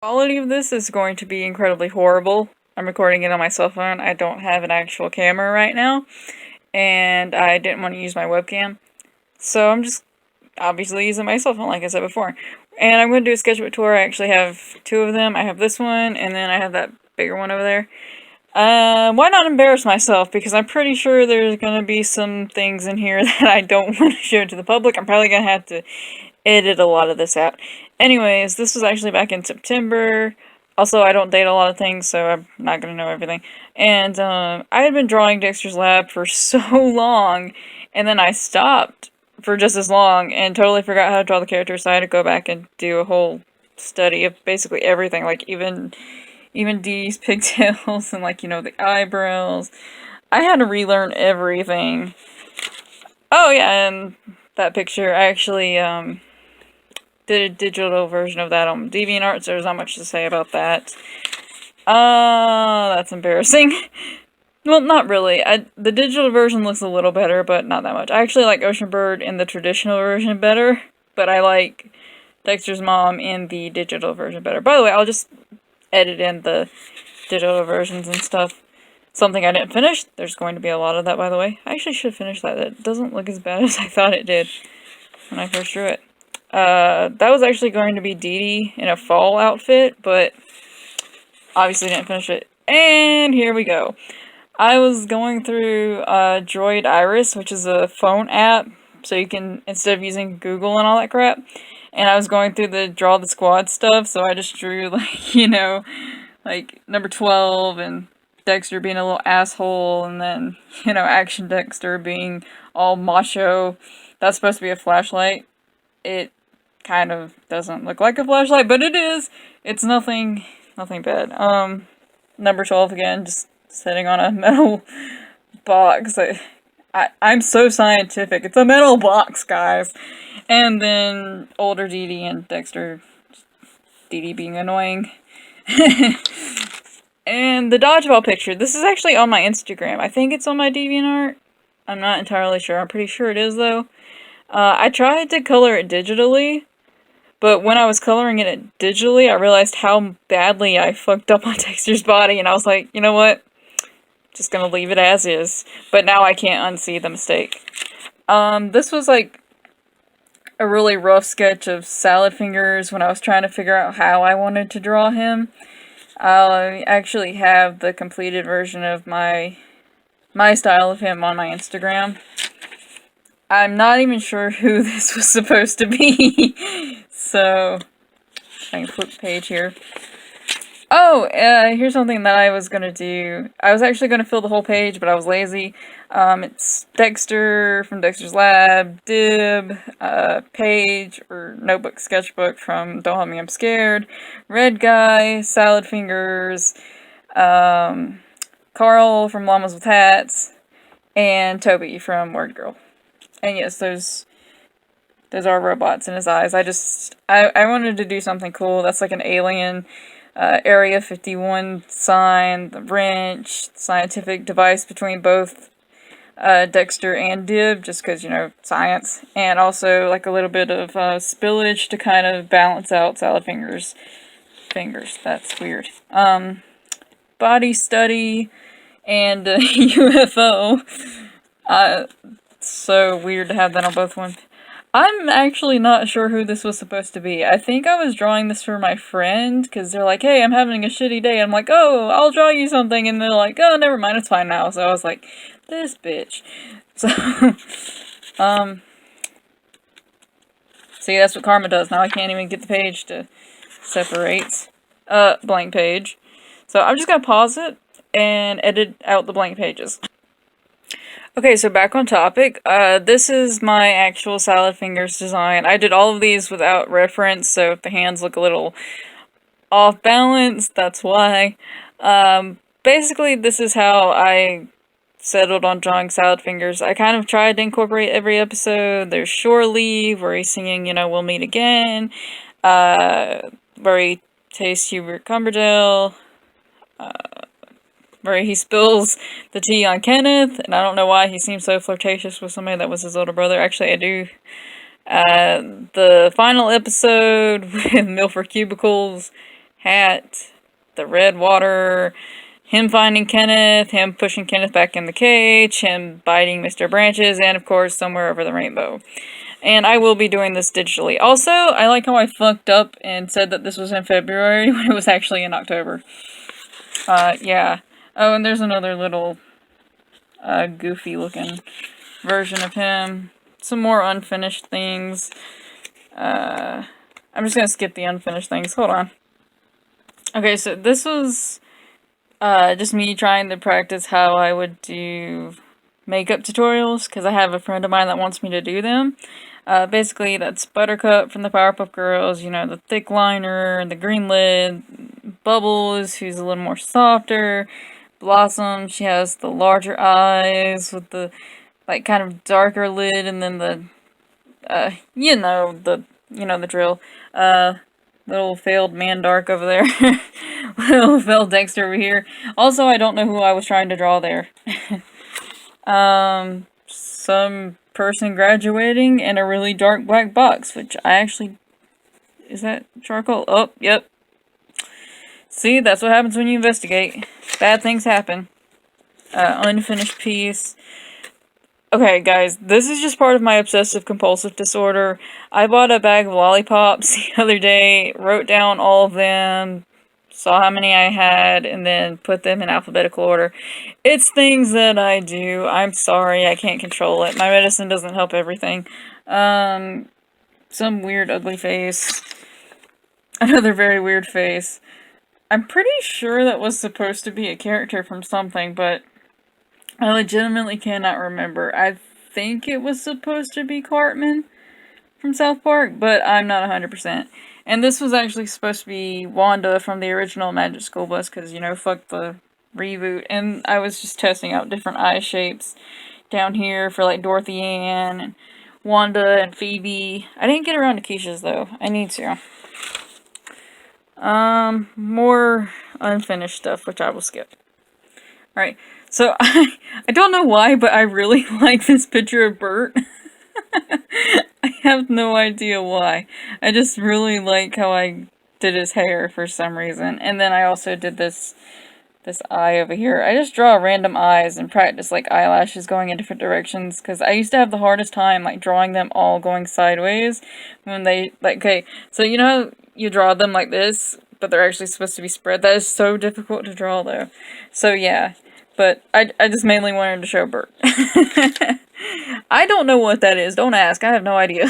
Quality of this is going to be incredibly horrible. I'm recording it on my cell phone. I don't have an actual camera right now, and I didn't want to use my webcam. So I'm just obviously using my cell phone, like I said before. And I'm going to do a sketchbook tour. I actually have two of them. I have this one, and then I have that bigger one over there. Why not embarrass myself? Because I'm pretty sure there's going to be some things in here that I don't want to show to the public. I'm probably going to have to edit a lot of this out. Anyways, this was actually back in September. Also, I don't date a lot of things, so I'm not going to know everything. And I had been drawing Dexter's Lab for so long, and then I stopped for just as long and totally forgot how to draw the characters, so I had to go back and do a whole study of basically everything, like even Dee's pigtails and, like, the eyebrows. I had to relearn everything. Oh yeah, and that picture, I actually did a digital version of that on DeviantArt, so there's not much to say about that. That's embarrassing. Well, not really. The digital version looks a little better, but not that much. I actually like Ocean Bird in the traditional version better, but I like Dexter's mom in the digital version better. By the way, I'll just edit in the digital versions and stuff. Something I didn't finish. There's going to be a lot of that, by the way. I actually should finish that. It doesn't look as bad as I thought it did when I first drew it. That was actually going to be Dee Dee in a fall outfit, but obviously didn't finish it. And here we go. I was going through Droid Iris, which is a phone app, so you can, instead of using Google and all that crap, and I was going through the Draw the Squad stuff, so I just drew, like number 12, and Dexter being a little asshole, and then, Action Dexter being all macho. That's supposed to be a flashlight. It kind of doesn't look like a flashlight, but it is. It's nothing bad. Number 12 again, just sitting on a metal box. I'm so scientific. It's a metal box, guys. And then older Dee Dee and Dexter, Dee Dee being annoying. And the dodgeball picture, this is actually on my Instagram. I think it's on my DeviantArt. I'm not entirely sure. I'm pretty sure it is, though. I tried to color it digitally, but when I was coloring it digitally, I realized how badly I fucked up on Dexter's body, and I was like, you know what? Just gonna leave it as is. But now I can't unsee the mistake. This was like a really rough sketch of Salad Fingers when I was trying to figure out how I wanted to draw him. I actually have the completed version of my style of him on my Instagram. I'm not even sure who this was supposed to be. So, I can flip the page here. Oh, here's something that I was gonna do. I was actually gonna fill the whole page, but I was lazy. It's Dexter from Dexter's Lab, Dib, Page, or Notebook Sketchbook from Don't Help Me, I'm Scared, Red Guy, Salad Fingers, Carl from Llamas with Hats, and Toby from Word Girl. And yes, those are robots in his eyes. I wanted to do something cool. That's like an alien, Area 51 sign, the wrench, scientific device between both Dexter and Dib, just because, science. And also like a little bit of spillage to kind of balance out Salad Fingers. That's weird. Body study and UFO. So weird to have that on both ones. I'm actually not sure who this was supposed to be. I think I was drawing this for my friend, because they're like, hey, I'm having a shitty day. I'm like, oh, I'll draw you something. And they're like, oh, never mind, it's fine now. So I was like, this bitch. So, see, that's what karma does. Now I can't even get the page to separate. Blank page. So I'm just gonna pause it and edit out the blank pages. Okay, so back on topic. This is my actual Salad Fingers design. I did all of these without reference, so if the hands look a little off balance, that's why. Basically, this is how I settled on drawing Salad Fingers. I kind of tried to incorporate every episode. There's Shore Leave, where he's singing, We'll Meet Again, where he tastes Hubert Cumberdale, where he spills the tea on Kenneth, and I don't know why he seems so flirtatious with somebody that was his older brother. Actually, I do. The final episode with Milford Cubicles hat, the red water, him finding Kenneth, him pushing Kenneth back in the cage, him biting Mr. Branches, and of course, Somewhere Over the Rainbow. And I will be doing this digitally. Also, I like how I fucked up and said that this was in February when it was actually in October. Yeah. Oh, and there's another little, goofy looking version of him. Some more unfinished things. I'm just gonna skip the unfinished things. Hold on. Okay, so this was, just me trying to practice how I would do makeup tutorials, because I have a friend of mine that wants me to do them. Basically, that's Buttercup from the Powerpuff Girls, you know, the thick liner, the green lid, Bubbles, who's a little more softer, Blossom, she has the larger eyes with the, like, kind of darker lid, and then the, you know the drill. Little failed Mandark over there. Little failed Dexter over here. Also, I don't know who I was trying to draw there. Some person graduating in a really dark black box, which I actually... Is that charcoal? Oh, yep. See, that's what happens when you investigate. Bad things happen. Unfinished piece. Okay, guys, this is just part of my obsessive-compulsive disorder. I bought a bag of lollipops the other day, wrote down all of them, saw how many I had, and then put them in alphabetical order. It's things that I do. I'm sorry, I can't control it. My medicine doesn't help everything. Some weird ugly face. Another very weird face. I'm pretty sure that was supposed to be a character from something, but I legitimately cannot remember. I think it was supposed to be Cartman from South Park, but I'm not 100%. And this was actually supposed to be Wanda from the original Magic School Bus, because, you know, fuck the reboot. And I was just testing out different eye shapes down here for, like, Dorothy Ann and Wanda and Phoebe. I didn't get around to Keisha's, though. I need to. More unfinished stuff, which I will skip. Alright, so I don't know why, but I really like this picture of Bert. I have no idea why. I just really like how I did his hair for some reason. And then I also did this eye over here. I just draw random eyes and practice, like, eyelashes going in different directions, because I used to have the hardest time, like, drawing them all going sideways when they, like, okay, so you know how you draw them like this, but they're actually supposed to be spread? That is so difficult to draw, though. So, yeah. But I just mainly wanted to show Bert. I don't know what that is. Don't ask. I have no idea.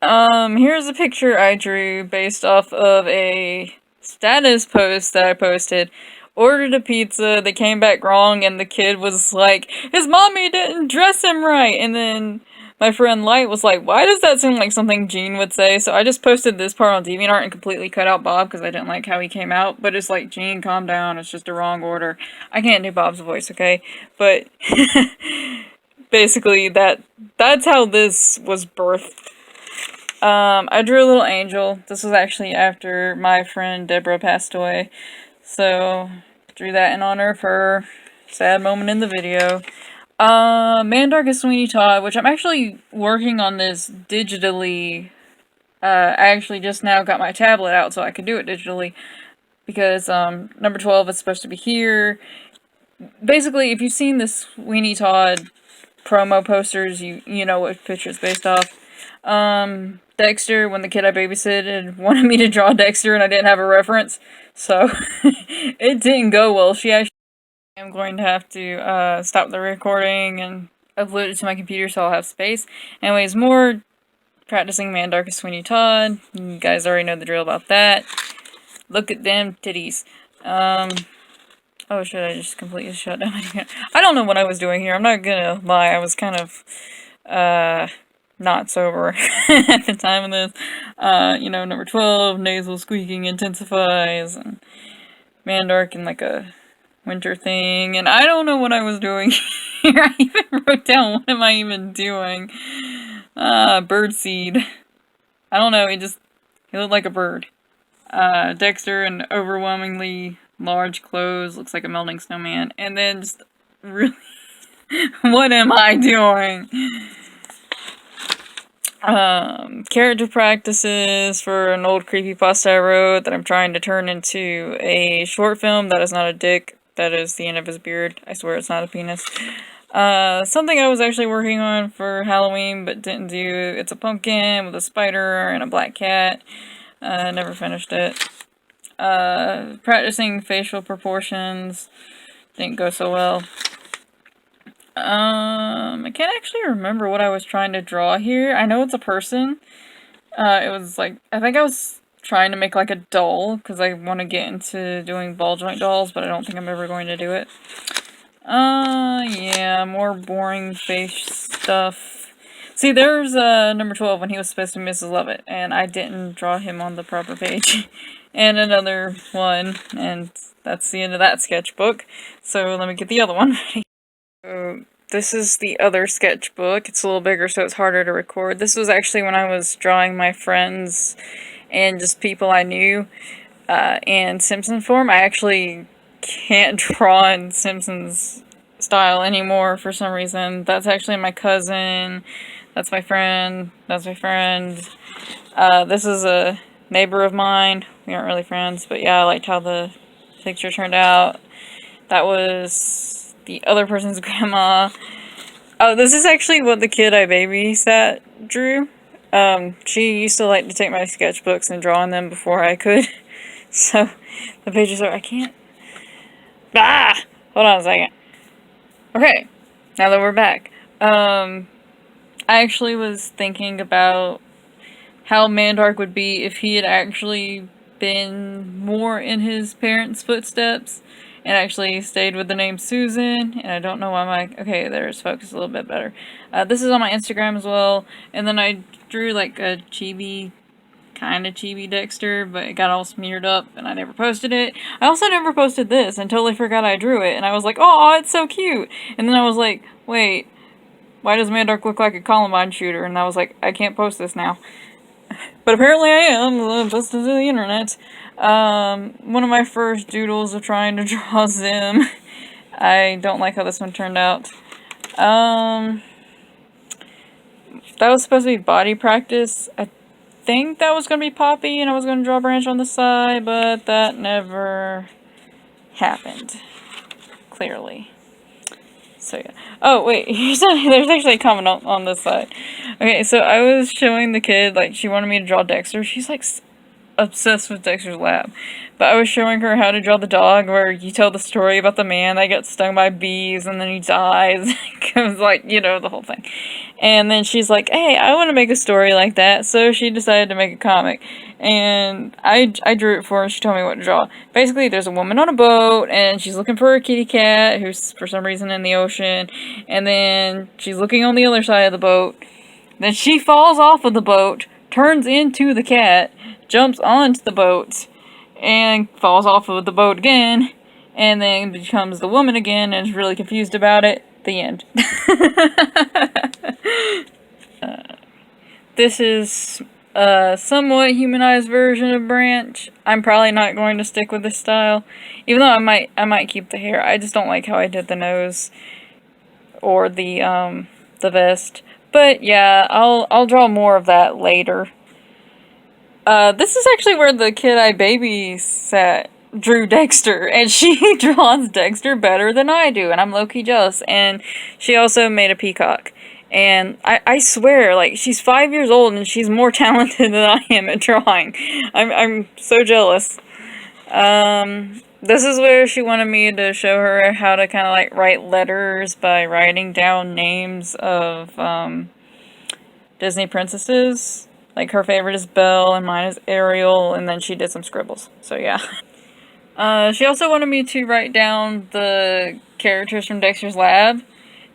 Here's a picture I drew based off of a status post that I posted. Ordered a pizza, they came back wrong, and the kid was like, his mommy didn't dress him right! And then my friend Light was like, why does that seem like something Gene would say? So I just posted this part on DeviantArt and completely cut out Bob because I didn't like how he came out. But it's like, Gene, calm down, it's just a wrong order. I can't do Bob's voice, okay? But basically, that's how this was birthed. I drew a little angel. This was actually after my friend Deborah passed away. So, drew that in honor of her. Sad moment in the video. Mandark is Sweeney Todd, which I'm actually working on this digitally. I actually just now got my tablet out so I can do it digitally. Because, number 12 is supposed to be here. Basically, if you've seen the Sweeney Todd promo posters, you know what picture it's based off. Dexter, when the kid I babysitted wanted me to draw Dexter and I didn't have a reference. So, it didn't go well. I'm going to have to stop the recording and upload it to my computer so I'll have space. Anyways, more practicing Mandark as Sweeney Todd. You guys already know the drill about that. Look at them titties. Oh, should I just completely shut down my computer? I don't know what I was doing here. I'm not gonna lie. I was kind of, not sober at the time of this. You know, number 12, nasal squeaking intensifies, and Mandark in like a winter thing, and I don't know what I was doing here. I even wrote down, what am I even doing? Birdseed. I don't know, he looked like a bird. Dexter in overwhelmingly large clothes, looks like a melting snowman, and then just really, what am I doing? Character practices for an old creepypasta I wrote that I'm trying to turn into a short film that is not a dick. That is the end of his beard. I swear it's not a penis. Something I was actually working on for Halloween but didn't do. It's a pumpkin with a spider and a black cat. Never finished it. Practicing facial proportions. Didn't go so well. I can't actually remember what I was trying to draw here. I know it's a person. It was like, I think I was trying to make like a doll, because I want to get into doing ball joint dolls, but I don't think I'm ever going to do it. Yeah, more boring face stuff. See, there's, number 12 when he was supposed to be Mrs. Lovett, and I didn't draw him on the proper page. And another one, and that's the end of that sketchbook. So let me get the other one ready. So this is the other sketchbook. It's a little bigger, so it's harder to record. This was actually when I was drawing my friends and just people I knew in Simpson form. I actually can't draw in Simpsons style anymore for some reason. That's actually my cousin. That's my friend. That's my friend. This is a neighbor of mine. We aren't really friends, but yeah, I liked how the picture turned out. That was the other person's grandma. Oh, this is actually what the kid I babysat drew. She used to like to take my sketchbooks and draw on them before I could. So, the pages are, I can't. Ah! Hold on a second. Okay, now that we're back. I actually was thinking about how Mandark would be if he had actually been more in his parents' footsteps and actually stayed with the name Susan. And I don't know why my... Okay, there's focus a little bit better. This is on my Instagram as well. And then I drew like a chibi, kind of chibi Dexter, but it got all smeared up and I never posted it. I also never posted this and totally forgot I drew it. And I was like, oh, it's so cute. And then I was like, wait, why does Mandark look like a Columbine shooter? And I was like, I can't post this now. But apparently I am, just to the internet. One of my first doodles of trying to draw Zim. I don't like how this one turned out. That was supposed to be body practice. I think that was going to be Poppy, and I was going to draw a branch on the side, but that never happened. Clearly. So yeah. Oh wait, there's actually a comment on this side. Okay, so I was showing the kid, like, she wanted me to draw Dexter. She's like obsessed with Dexter's Lab. But I was showing her how to draw the dog, where you tell the story about the man that gets stung by bees and then he dies. It was like, you know, the whole thing. And then she's like, hey, I want to make a story like that. So she decided to make a comic. And I drew it for her. She told me what to draw. Basically, there's a woman on a boat, and she's looking for a kitty cat who's for some reason in the ocean. And then she's looking on the other side of the boat. Then she falls off of the boat, turns into the cat, jumps onto the boat, and falls off of the boat again, and then becomes the woman again and is really confused about it. The end. This is a somewhat humanized version of Branch. I'm probably not going to stick with this style, even though I might keep the hair. I just don't like how I did the nose or the vest. But yeah, I'll draw more of that later. This is actually where the kid I babysat drew Dexter, and she draws Dexter better than I do, and I'm low-key jealous. And she also made a peacock. And I swear, like, she's 5 years old and she's more talented than I am at drawing. I'm so jealous. This is where she wanted me to show her how to kind of, like, write letters by writing down names of, Disney princesses. Like, her favorite is Belle, and mine is Ariel, and then she did some scribbles. So, yeah. She also wanted me to write down the characters from Dexter's Lab,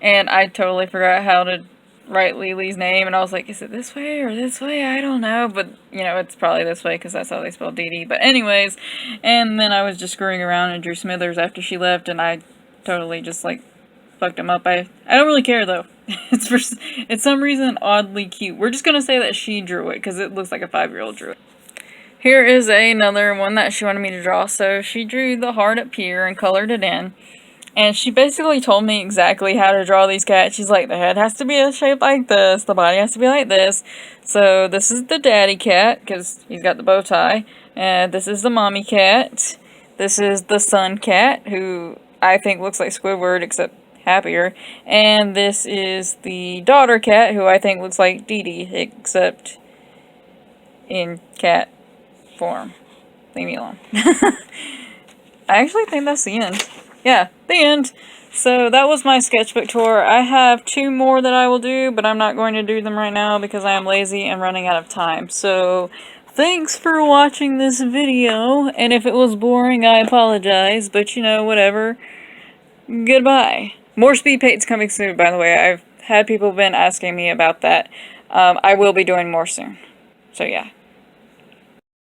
and I totally forgot how to write Lily's name, and I was like, is it this way or this way? I don't know, but, you know, it's probably this way, because that's how they spell Dee Dee. But anyways, and then I was just screwing around and drew Smithers after she left, and I totally just, like, fucked him up. I don't really care, though. It's some reason oddly cute. We're just gonna say that she drew it, because it looks like a 5-year-old drew it. Here is another one that she wanted me to draw. So she drew the heart up here and colored it in. And she basically told me exactly how to draw these cats. She's like, the head has to be a shape like this, the body has to be like this. So this is the daddy cat, because he's got the bow tie. And this is the mommy cat. This is the son cat, who I think looks like Squidward, except happier. And this is the daughter cat, who I think looks like Dee Dee, except in cat form. Leave me alone. I actually think that's the end. Yeah, the end. So that was my sketchbook tour. I have 2 more that I will do, but I'm not going to do them right now because I am lazy and running out of time. So thanks for watching this video, and if it was boring, I apologize, but you know, whatever. Goodbye. More speed paints coming soon, by the way. I've had people been asking me about that. I will be doing more soon. So yeah.